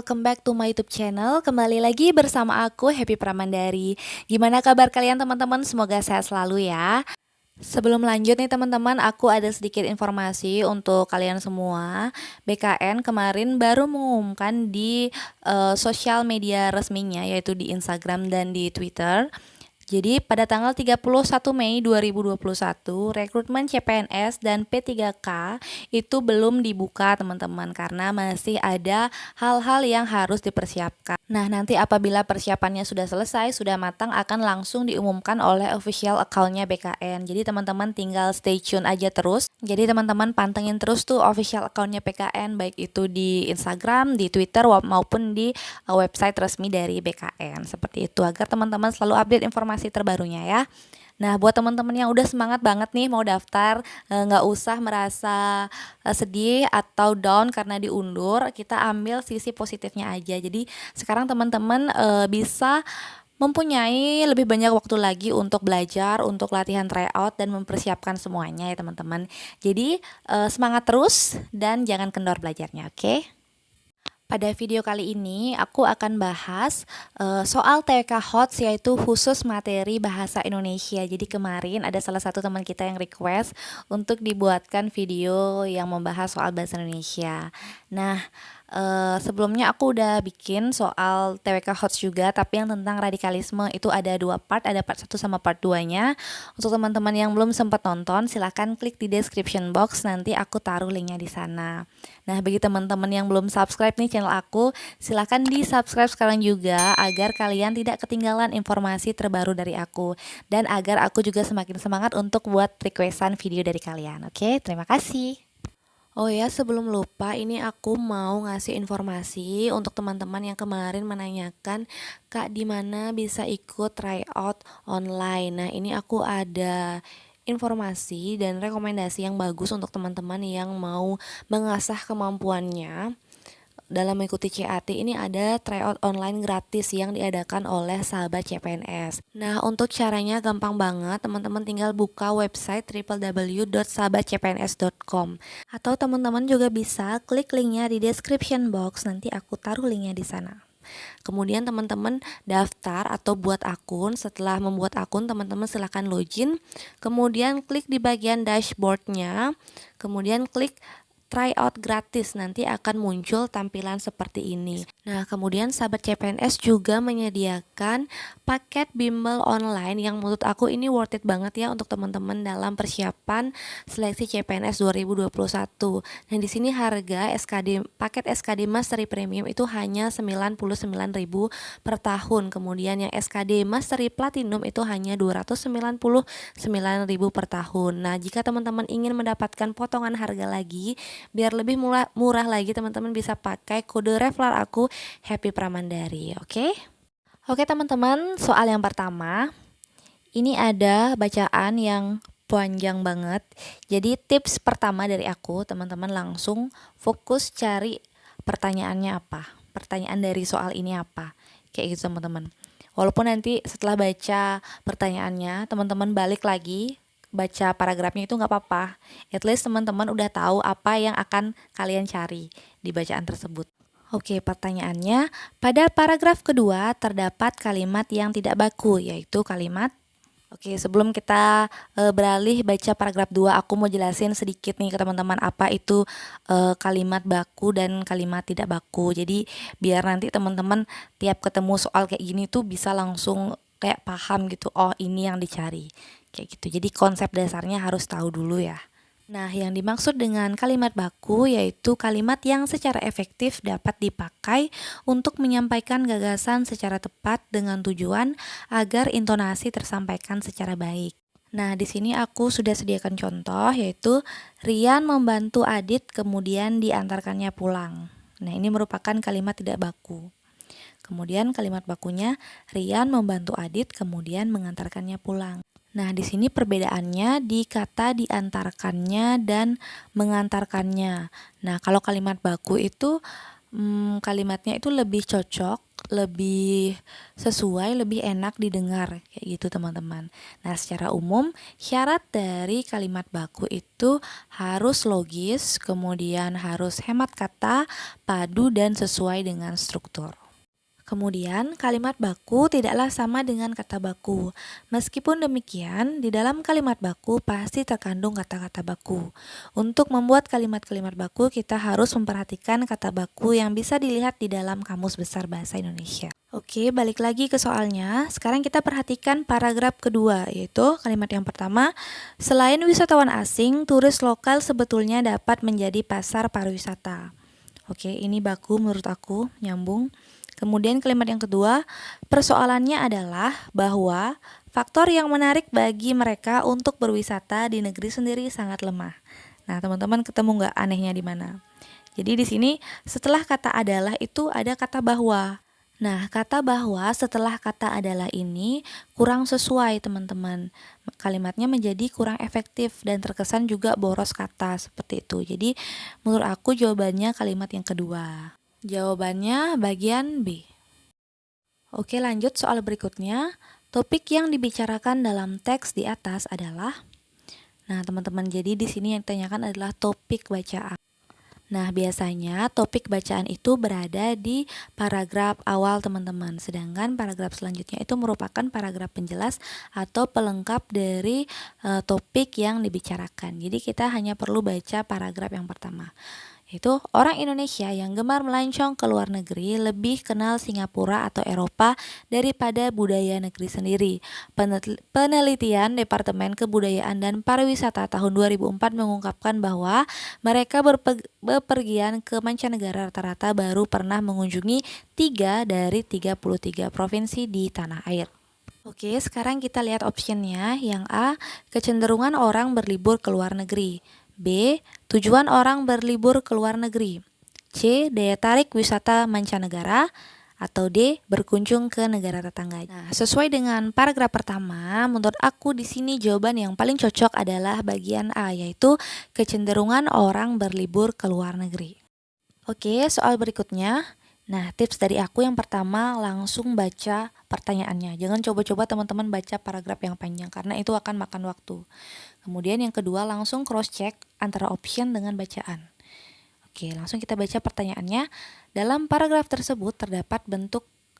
welcome back to my YouTube channel. Kembali lagi bersama aku Happy Pramandari. Gimana kabar kalian teman-teman? Semoga sehat selalu ya. Sebelum lanjut nih teman-teman, aku ada sedikit informasi untuk kalian semua. BKN kemarin baru mengumumkan di sosial media resminya, yaitu di Instagram dan di Twitter. Jadi pada tanggal 31 Mei 2021, rekrutmen CPNS dan P3K itu belum dibuka teman-teman, karena masih ada hal-hal yang harus dipersiapkan. Nah, nanti apabila persiapannya sudah selesai, sudah matang, akan langsung diumumkan oleh official account-nya BKN. Jadi teman-teman tinggal stay tune aja terus. Jadi teman-teman pantengin terus tuh official account-nya BKN, baik itu di Instagram, di Twitter, maupun di website resmi dari BKN. Seperti itu, agar teman-teman selalu update informasi terbarunya ya. Nah, buat teman-teman yang udah semangat banget nih mau daftar, nggak usah merasa sedih atau down karena diundur. Kita ambil sisi positifnya aja. Jadi sekarang teman-teman bisa mempunyai lebih banyak waktu lagi untuk belajar, untuk latihan tryout dan mempersiapkan semuanya ya teman-teman. Jadi semangat terus dan jangan kendor belajarnya, oke? Pada video kali ini aku akan bahas soal TWK HOTS, yaitu khusus materi bahasa Indonesia. Jadi kemarin ada salah satu teman kita yang request untuk dibuatkan video yang membahas soal bahasa Indonesia. Nah, sebelumnya aku udah bikin soal TWK HOTS juga, tapi yang tentang radikalisme itu ada 2 part, ada part 1 sama part 2-nya. Untuk teman-teman yang belum sempat nonton, silahkan klik di description box, nanti aku taruh linknya di sana. Nah, bagi teman-teman yang belum subscribe nih channel aku, silahkan di subscribe sekarang juga, agar kalian tidak ketinggalan informasi terbaru dari aku, dan agar aku juga semakin semangat untuk buat requestan video dari kalian. Oke, terima kasih. Oh ya, sebelum lupa, ini aku mau ngasih informasi untuk teman-teman yang kemarin menanyakan, Kak, di mana bisa ikut tryout online. Nah, ini aku ada informasi dan rekomendasi yang bagus untuk teman-teman yang mau mengasah kemampuannya dalam mengikuti CAT. Ini ada tryout online gratis yang diadakan oleh sahabat CPNS. Nah, untuk caranya gampang banget, teman-teman tinggal buka website www.sahabatcpns.com, atau teman-teman juga bisa klik linknya di description box, nanti aku taruh linknya di sana. Kemudian teman-teman daftar atau buat akun. Setelah membuat akun, teman-teman silahkan login, kemudian klik di bagian dashboardnya, kemudian klik tryout gratis, nanti akan muncul tampilan seperti ini. Nah, kemudian sahabat CPNS juga menyediakan paket bimbel online yang menurut aku ini worth it banget ya untuk teman-teman dalam persiapan seleksi CPNS 2021. Nah, di sini harga paket SKD Mastery Premium itu hanya 99.000 per tahun. Kemudian yang SKD Mastery Platinum itu hanya 299.000 per tahun. Nah, jika teman-teman ingin mendapatkan potongan harga lagi, biar lebih murah lagi, teman-teman bisa pakai kode referral aku Happy Pramandari. Oke teman-teman, soal yang pertama ini ada bacaan yang panjang banget. Jadi tips pertama dari aku, teman-teman langsung fokus cari pertanyaannya apa, pertanyaan dari soal ini apa, kayak gitu teman-teman. Walaupun nanti setelah baca pertanyaannya teman-teman balik lagi baca paragrafnya, itu nggak apa-apa. At least teman-teman udah tahu apa yang akan kalian cari di bacaan tersebut. Oke, pertanyaannya, pada paragraf kedua terdapat kalimat yang tidak baku, yaitu kalimat. Oke, sebelum kita beralih baca paragraf 2, aku mau jelasin sedikit nih ke teman-teman apa itu kalimat baku dan kalimat tidak baku. Jadi biar nanti teman-teman tiap ketemu soal kayak gini tuh bisa langsung kayak paham gitu, oh ini yang dicari, kayak gitu. Jadi konsep dasarnya harus tahu dulu ya. Nah, yang dimaksud dengan kalimat baku yaitu kalimat yang secara efektif dapat dipakai untuk menyampaikan gagasan secara tepat dengan tujuan agar intonasi tersampaikan secara baik. Nah, di sini aku sudah sediakan contoh, yaitu Rian membantu Adit kemudian diantarkannya pulang. Nah, ini merupakan kalimat tidak baku. Kemudian kalimat bakunya, Rian membantu Adit kemudian mengantarkannya pulang. Nah, di sini perbedaannya di kata diantarkannya dan mengantarkannya. Nah, kalau kalimat baku itu kalimatnya itu lebih cocok lebih sesuai, lebih enak didengar kayak gitu teman-teman. Nah, secara umum syarat dari kalimat baku itu harus logis, kemudian harus hemat kata, padu dan sesuai dengan struktur. Kemudian, kalimat baku tidaklah sama dengan kata baku. Meskipun demikian, di dalam kalimat baku pasti terkandung kata-kata baku. Untuk membuat kalimat-kalimat baku, kita harus memperhatikan kata baku yang bisa dilihat di dalam Kamus Besar Bahasa Indonesia. Oke, balik lagi ke soalnya. Sekarang kita perhatikan paragraf kedua, yaitu kalimat yang pertama, selain wisatawan asing, turis lokal sebetulnya dapat menjadi pasar pariwisata. Oke, ini baku menurut aku, nyambung. Kemudian kalimat yang kedua, persoalannya adalah bahwa faktor yang menarik bagi mereka untuk berwisata di negeri sendiri sangat lemah. Nah, teman-teman ketemu nggak anehnya di mana? Jadi di sini setelah kata adalah itu ada kata bahwa. Nah, kata bahwa setelah kata adalah ini kurang sesuai teman-teman. Kalimatnya menjadi kurang efektif dan terkesan juga boros kata seperti itu. Jadi menurut aku jawabannya kalimat yang kedua. Jawabannya bagian B. Oke, lanjut soal berikutnya. Topik yang dibicarakan dalam teks di atas adalah, nah teman-teman, jadi di sini yang ditanyakan adalah topik bacaan. Nah, biasanya topik bacaan itu berada di paragraf awal teman-teman, sedangkan paragraf selanjutnya itu merupakan paragraf penjelas atau pelengkap dari topik yang dibicarakan. Jadi kita hanya perlu baca paragraf yang pertama. Itu orang Indonesia yang gemar melancong ke luar negeri lebih kenal Singapura atau Eropa daripada budaya negeri sendiri. Penelitian Departemen Kebudayaan dan Pariwisata tahun 2004 mengungkapkan bahwa mereka bepergian ke mancanegara rata-rata baru pernah mengunjungi 3 dari 33 provinsi di tanah air. Oke, sekarang kita lihat optionnya. Yang A, kecenderungan orang berlibur ke luar negeri. B, tujuan orang berlibur ke luar negeri. C, daya tarik wisata mancanegara. Atau D, berkunjung ke negara tetangga. Nah, sesuai dengan paragraf pertama, menurut aku di sini jawaban yang paling cocok adalah bagian A, yaitu kecenderungan orang berlibur ke luar negeri. Oke, soal berikutnya. Nah, tips dari aku yang pertama, langsung baca pertanyaannya. Jangan coba-coba teman-teman baca paragraf yang panjang, karena itu akan makan waktu. Kemudian yang kedua, langsung cross-check antara option dengan bacaan. Oke, langsung kita baca pertanyaannya. Dalam paragraf tersebut terdapat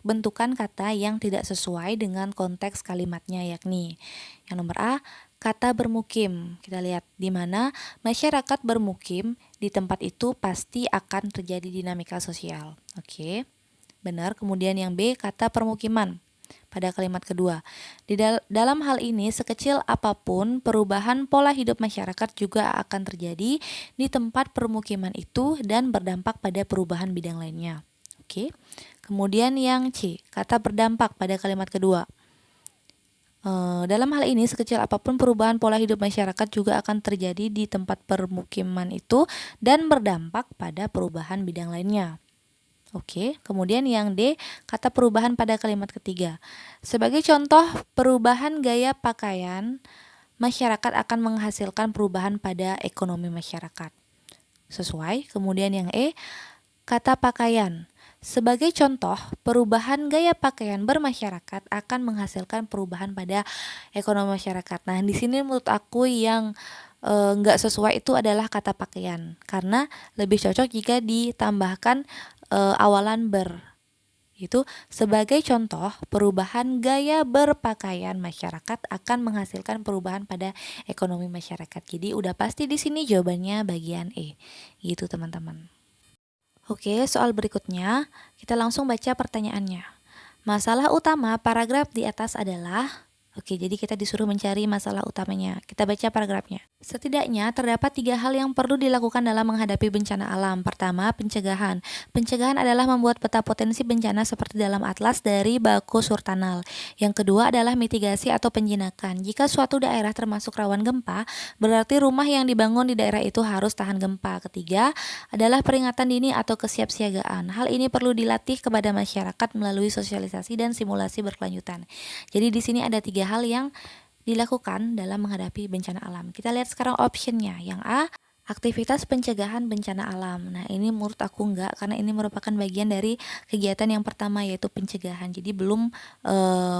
bentukan kata yang tidak sesuai dengan konteks kalimatnya, yakni yang nomor A, kata bermukim. Kita lihat di mana masyarakat bermukim di tempat itu pasti akan terjadi dinamika sosial. Oke, benar. Kemudian yang B, kata permukiman. Pada kalimat kedua, dalam hal ini sekecil apapun perubahan pola hidup masyarakat juga akan terjadi di tempat permukiman itu dan berdampak pada perubahan bidang lainnya. Oke. Kemudian yang C, kata berdampak pada kalimat kedua. Dalam hal ini sekecil apapun perubahan pola hidup masyarakat juga akan terjadi di tempat permukiman itu dan berdampak pada perubahan bidang lainnya. Oke, kemudian yang D, kata perubahan pada kalimat ketiga. Sebagai contoh, perubahan gaya pakaian masyarakat akan menghasilkan perubahan pada ekonomi masyarakat. Sesuai. Kemudian yang E, kata pakaian. Sebagai contoh, perubahan gaya pakaian bermasyarakat akan menghasilkan perubahan pada ekonomi masyarakat. Nah, di sini menurut aku yang nggak sesuai itu adalah kata pakaian, karena lebih cocok jika ditambahkan awalan ber. Itu sebagai contoh, perubahan gaya berpakaian masyarakat akan menghasilkan perubahan pada ekonomi masyarakat. Jadi udah pasti di sini jawabannya bagian E. Gitu teman-teman. Oke, soal berikutnya kita langsung baca pertanyaannya. Masalah utama paragraf di atas adalah, oke, jadi kita disuruh mencari masalah utamanya. Kita baca paragrafnya. Setidaknya terdapat 3 hal yang perlu dilakukan dalam menghadapi bencana alam. Pertama, pencegahan. Pencegahan adalah membuat peta potensi bencana seperti dalam atlas dari Bako Surtanal. Yang kedua adalah mitigasi atau penjinakan. Jika suatu daerah termasuk rawan gempa, berarti rumah yang dibangun di daerah itu harus tahan gempa. Ketiga adalah peringatan dini atau kesiapsiagaan. Hal ini perlu dilatih kepada masyarakat melalui sosialisasi dan simulasi berkelanjutan. Jadi di sini ada 3 hal yang dilakukan dalam menghadapi bencana alam. Kita lihat sekarang optionnya. Yang A, Aktivitas pencegahan bencana alam. Nah, ini menurut aku enggak, karena ini merupakan bagian dari kegiatan yang pertama, yaitu pencegahan. Jadi belum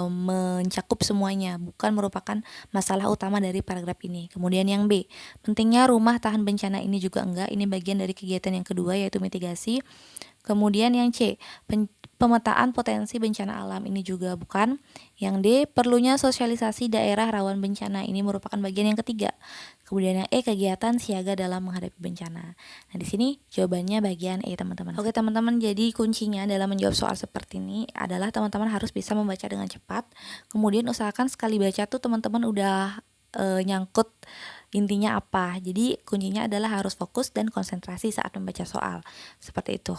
mencakup semuanya, bukan merupakan masalah utama dari paragraf ini. Kemudian yang B, pentingnya rumah tahan bencana, ini juga enggak, ini bagian dari kegiatan yang kedua, yaitu mitigasi. Kemudian yang C, pemetaan potensi bencana alam, ini juga bukan. Yang D, perlunya sosialisasi daerah rawan bencana, ini merupakan bagian yang ketiga. Kemudian yang E, kegiatan siaga dalam menghadapi bencana. Nah, di sini jawabannya bagian E, teman-teman. Oke, teman-teman, jadi kuncinya dalam menjawab soal seperti ini adalah teman-teman harus bisa membaca dengan cepat. Kemudian usahakan sekali baca tuh teman-teman udah nyangkut intinya apa. Jadi kuncinya adalah harus fokus dan konsentrasi saat membaca soal. Seperti itu.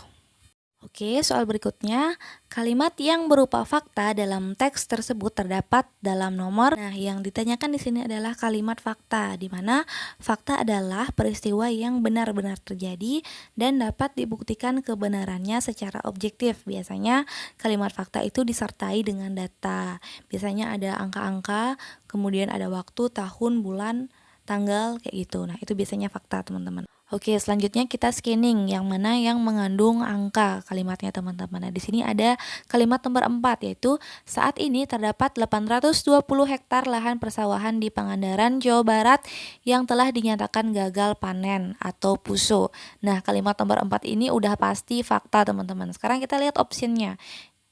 Oke, soal berikutnya, kalimat yang berupa fakta dalam teks tersebut terdapat dalam nomor. Nah, yang ditanyakan di sini adalah kalimat fakta, di mana fakta adalah peristiwa yang benar-benar terjadi dan dapat dibuktikan kebenarannya secara objektif. Biasanya kalimat fakta itu disertai dengan data. Biasanya ada angka-angka, kemudian ada waktu, tahun, bulan, tanggal, kayak gitu. Nah, itu biasanya fakta, teman-teman. Oke, selanjutnya kita scanning yang mana yang mengandung angka kalimatnya, teman-teman. Nah, di sini ada kalimat nomor 4, yaitu saat ini terdapat 820 hektar lahan persawahan di Pangandaran, Jawa Barat yang telah dinyatakan gagal panen atau puso. Nah, kalimat nomor 4 ini udah pasti fakta, teman-teman. Sekarang kita lihat optionnya.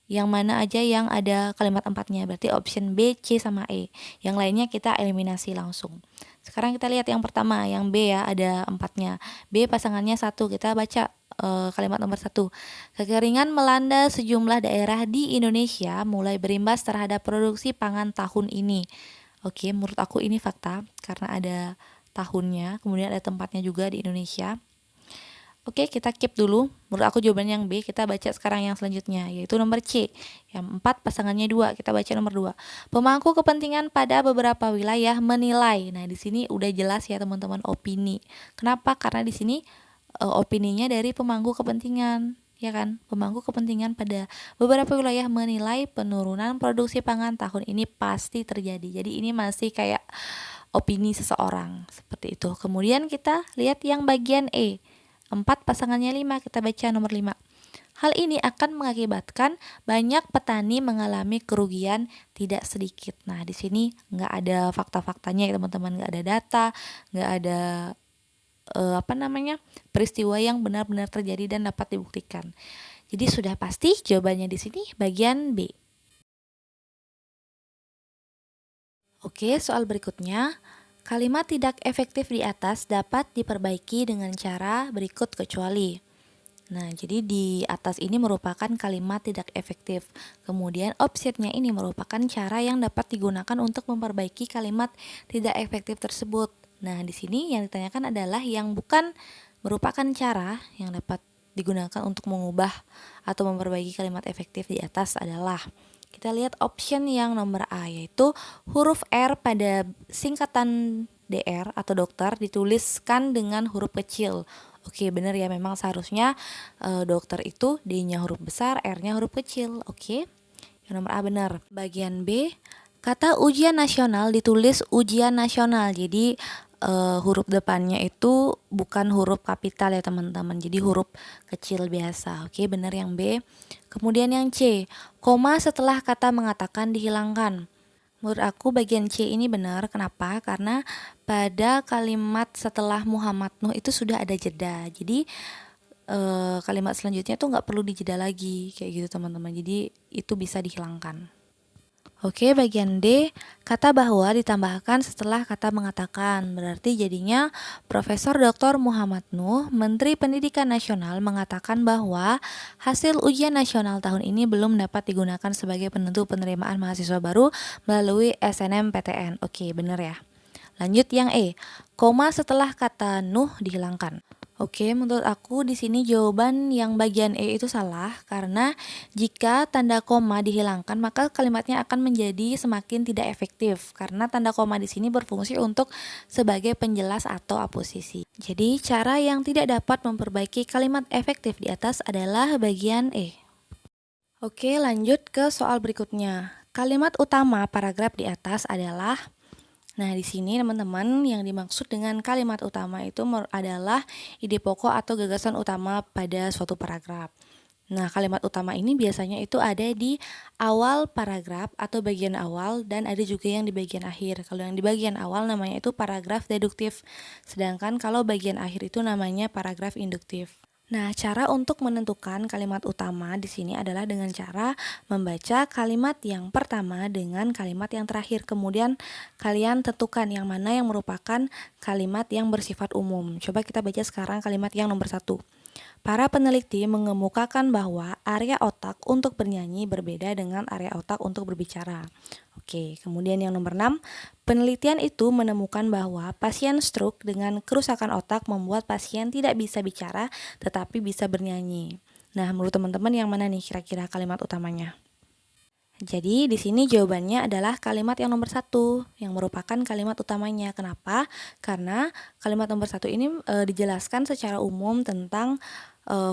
Yang mana aja yang ada kalimat 4-nya, berarti option B, C, sama E. Yang lainnya kita eliminasi langsung. Sekarang kita lihat yang pertama, yang B ya, ada 4-nya. B pasangannya 1, kita baca kalimat nomor 1. Kekeringan melanda sejumlah daerah di Indonesia mulai berimbas terhadap produksi pangan tahun ini. Oke, menurut aku ini fakta, karena ada tahunnya, kemudian ada tempatnya juga di Indonesia. Oke, kita keep dulu. Menurut aku jawaban yang B. Kita baca sekarang yang selanjutnya, yaitu nomor C. Yang 4 pasangannya 2. Kita baca nomor 2. Pemangku kepentingan pada beberapa wilayah menilai. Nah, di sini udah jelas ya, teman-teman, opini. Kenapa? Karena di sini opininya dari pemangku kepentingan, ya kan? Pemangku kepentingan pada beberapa wilayah menilai penurunan produksi pangan tahun ini pasti terjadi. Jadi ini masih kayak opini seseorang, seperti itu. Kemudian kita lihat yang bagian E. 4 pasangannya 5, kita baca nomor 5. Hal ini akan mengakibatkan banyak petani mengalami kerugian tidak sedikit. Nah, di sini nggak ada fakta-faktanya ya, teman-teman, nggak ada data, nggak ada peristiwa yang benar-benar terjadi dan dapat dibuktikan. Jadi sudah pasti jawabannya di sini bagian B. Oke, soal berikutnya. Kalimat tidak efektif di atas dapat diperbaiki dengan cara berikut kecuali. Nah, jadi di atas ini merupakan kalimat tidak efektif. Kemudian optionnya ini merupakan cara yang dapat digunakan untuk memperbaiki kalimat tidak efektif tersebut. Nah, di sini yang ditanyakan adalah yang bukan merupakan cara yang dapat digunakan untuk mengubah atau memperbaiki kalimat efektif di atas adalah, kita lihat option yang nomor A, yaitu huruf R pada singkatan DR atau dokter dituliskan dengan huruf kecil. Oke, benar ya, memang seharusnya dokter itu D-nya huruf besar, R-nya huruf kecil. Oke, yang nomor A benar. Bagian B, kata ujian nasional ditulis ujian nasional. Jadi huruf depannya itu bukan huruf kapital ya, teman-teman. Jadi huruf kecil biasa. Oke, benar yang B. Kemudian yang C, koma setelah kata mengatakan dihilangkan. Menurut aku bagian C ini benar. Kenapa? Karena pada kalimat setelah Muhammad Nuh itu sudah ada jeda. Jadi kalimat selanjutnya tuh nggak perlu dijeda lagi, kayak gitu, teman-teman. Jadi itu bisa dihilangkan. Oke, bagian D, kata bahwa ditambahkan setelah kata mengatakan. Berarti jadinya Profesor Dr. Muhammad Nuh, Menteri Pendidikan Nasional, mengatakan bahwa hasil ujian nasional tahun ini belum dapat digunakan sebagai penentu penerimaan mahasiswa baru melalui SNMPTN. Oke, benar ya. Lanjut yang E, koma setelah kata Nuh dihilangkan. Oke, menurut aku di sini jawaban yang bagian E itu salah, karena jika tanda koma dihilangkan maka kalimatnya akan menjadi semakin tidak efektif, karena tanda koma di sini berfungsi untuk sebagai penjelas atau aposisi. Jadi cara yang tidak dapat memperbaiki kalimat efektif di atas adalah bagian E. Oke, lanjut ke soal berikutnya. Kalimat utama paragraf di atas adalah, Nah, di sini teman-teman yang dimaksud dengan kalimat utama itu adalah ide pokok atau gagasan utama pada suatu paragraf. Nah, kalimat utama ini biasanya itu ada di awal paragraf atau bagian awal dan ada juga yang di bagian akhir. Kalau yang di bagian awal namanya itu paragraf deduktif, sedangkan kalau bagian akhir itu namanya paragraf induktif. Nah, cara untuk menentukan kalimat utama di sini adalah dengan cara membaca kalimat yang pertama dengan kalimat yang terakhir. Kemudian kalian tentukan yang mana yang merupakan kalimat yang bersifat umum. Coba kita baca sekarang kalimat yang nomor 1. Para peneliti mengemukakan bahwa area otak untuk bernyanyi berbeda dengan area otak untuk berbicara. Oke, kemudian yang nomor 6, penelitian itu menemukan bahwa pasien stroke dengan kerusakan otak membuat pasien tidak bisa bicara tetapi bisa bernyanyi. Nah, menurut teman-teman yang mana nih kira-kira kalimat utamanya? Jadi di sini jawabannya adalah kalimat yang nomor 1 yang merupakan kalimat utamanya. Kenapa? Karena kalimat nomor 1 ini dijelaskan secara umum tentang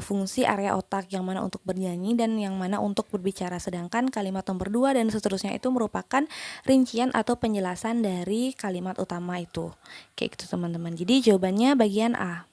fungsi area otak yang mana untuk bernyanyi dan yang mana untuk berbicara. Sedangkan kalimat nomor 2 dan seterusnya itu merupakan rincian atau penjelasan dari kalimat utama itu. Kayak gitu teman-teman. Jadi jawabannya bagian A.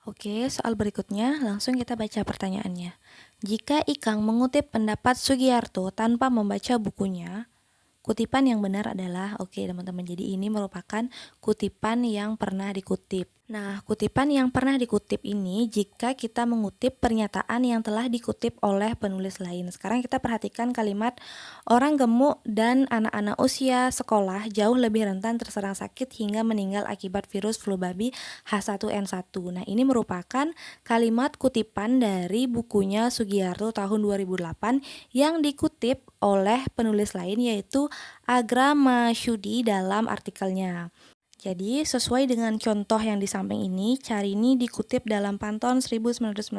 Oke, soal berikutnya langsung kita baca pertanyaannya. Jika Ikang mengutip pendapat Sugiarto tanpa membaca bukunya, kutipan yang benar adalah, oke teman-teman, jadi ini merupakan kutipan yang pernah dikutip. Nah, kutipan yang pernah dikutip ini jika kita mengutip pernyataan yang telah dikutip oleh penulis lain. Sekarang kita perhatikan kalimat orang gemuk dan anak-anak usia sekolah jauh lebih rentan terserang sakit hingga meninggal akibat virus flu babi H1N1. Nah, ini merupakan kalimat kutipan dari bukunya Sugiarto tahun 2008 yang dikutip oleh penulis lain yaitu Agra Masyudi dalam artikelnya. Jadi sesuai dengan contoh yang di samping ini, Carini dikutip dalam Pantun 1990,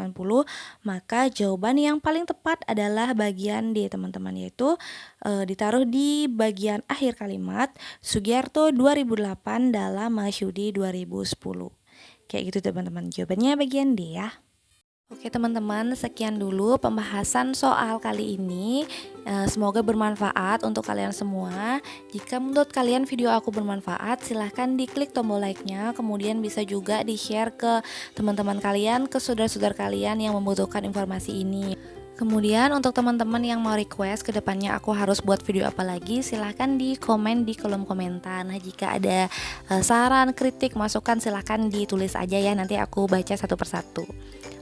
maka jawaban yang paling tepat adalah bagian D teman-teman, yaitu ditaruh di bagian akhir kalimat Sugiarto 2008 dalam Masyudi 2010. Kayak gitu teman-teman, jawabannya bagian D ya. Oke teman-teman, sekian dulu pembahasan soal kali ini. Semoga bermanfaat untuk kalian semua. Jika menurut kalian video aku bermanfaat, silahkan diklik tombol like-nya. Kemudian bisa juga di-share ke teman-teman kalian, ke saudara-saudara kalian yang membutuhkan informasi ini. Kemudian untuk teman-teman yang mau request ke depannya aku harus buat video apa lagi, silahkan di komen di kolom komentar. Nah, jika ada saran, kritik, masukan silahkan ditulis aja ya, nanti aku baca satu persatu.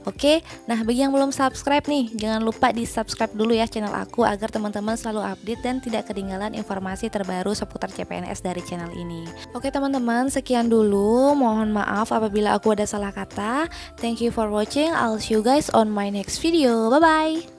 Oke, nah bagi yang belum subscribe nih, jangan lupa di subscribe dulu ya channel aku agar teman-teman selalu update dan tidak ketinggalan informasi terbaru seputar CPNS dari channel ini. Oke teman-teman, sekian dulu, mohon maaf apabila aku ada salah kata. Thank you for watching, I'll see you guys on my next video, bye bye.